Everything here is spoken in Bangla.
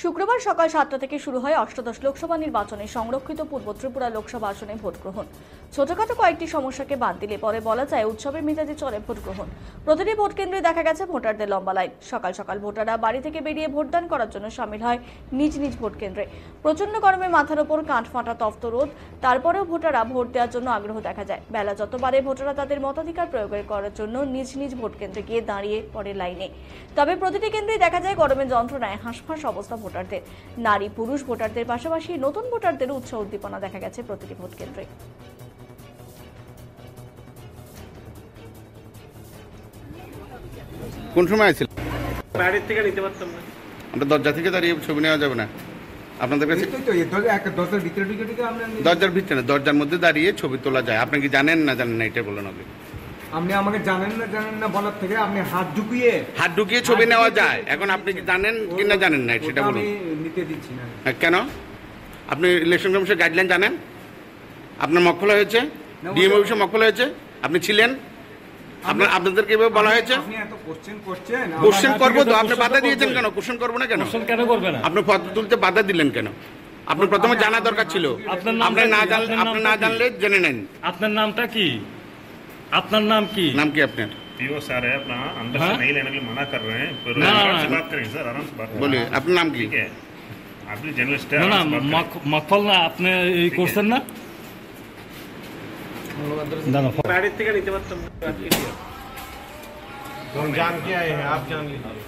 শুক্রবার সকাল 7টা থেকে শুরু হয় অষ্টাদশ লোকসভা নির্বাচনে সংরক্ষিত পূর্ব ত্রিপুরা লোকসভা আসনে ভোট গ্রহণ। ছোটখাটো কয়েকটি সমস্যাকে বাদ দিলে পরে বলা যায় উৎসবের মেজাজে চলে ভোট গ্রহণ। প্রতিটি ভোট কেন্দ্রে দেখা গেছে ভোটারদের লম্বা লাইন। সকাল সকাল ভোটাররা বাড়ি থেকে বেরিয়ে ভোটদান করার জন্য সামিল হয় নিজ নিজ ভোট কেন্দ্রে। প্রচন্ড গরমে মাথার ওপর কাঠ ফাটা তপ্ত রোদ, তারপরেও ভোটাররা ভোট দেওয়ার জন্য আগ্রহ দেখা যায়। বেলা যত বাড়ে ভোটাররা তাদের মতাধিকার প্রয়োগ করার জন্য নিজ নিজ ভোট কেন্দ্রে গিয়ে দাঁড়িয়ে পড়ে লাইনে। তবে প্রতিটি কেন্দ্রেই দেখা যায় গরমের যন্ত্রণায় হাঁসফাঁস অবস্থা ভোটারদের। নারী পুরুষ ভোটারদের পাশাপাশি নতুন ভোটারদের উৎসাহ উদ্দীপনা দেখা গেছে প্রতিটি ভোট কেন্দ্রে। কোন সময় আছিল? বাড়ির থেকে নিতে পারতাম না। আমরা দরজা থেকে দাঁড়িয়ে ছবি নেওয়া যাবে না আপনাদের কাছে? দরজার ভিতরে না, দরজার মধ্যে দাঁড়িয়ে ছবি তোলা যায়। আপনি কি জানেন না জানেন না এটা বলেন আগে। আপনি আমাকে জানেন না বলার থেকে আপনি হাত ঢুকিয়ে ছবি নেওয়া যায়। এখন আপনি কি জানেন কিনা জানেন না সেটা বলুন। আমি নিতে দিচ্ছি না। কেন? আপনি ইলেকশন কমিশনের গাইডলাইন জানেন? আপনার মক্কেল হয়েছে, ডিএম অফিসে মক্কেল হয়েছে, আপনি ছিলেন, আপনাদের কিভাবে বলা হয়েছে? আপনি এত কোশ্চেন কোশ্চেন করবো তো, আপনি বাধা দিয়েছেন কেন? কোশ্চেন করবো না কেন? কেন করবে না? আপনি ফটো তুলতে বাধা দিলেন কেন? আপনি প্রথমে জানা দরকার ছিল। আপনি না জানলে জেনে নেন। আপনার নামটা কি? আপনার নাম কি? नाम क्या अपने? पीओ सर है अपना, अंदर से नहीं लेने के लिए मना कर रहे हैं। पर आराम से बात करेंगे सर, आराम से बात करें। बोलिए अपना नाम की? ठीक है, आप भी जर्नलिस्ट है। না মকফল না আপনি এই করছেন না? বাড়ির থেকে নিতে পারতাম না। जान के आए हैं आप, जान लीजिए।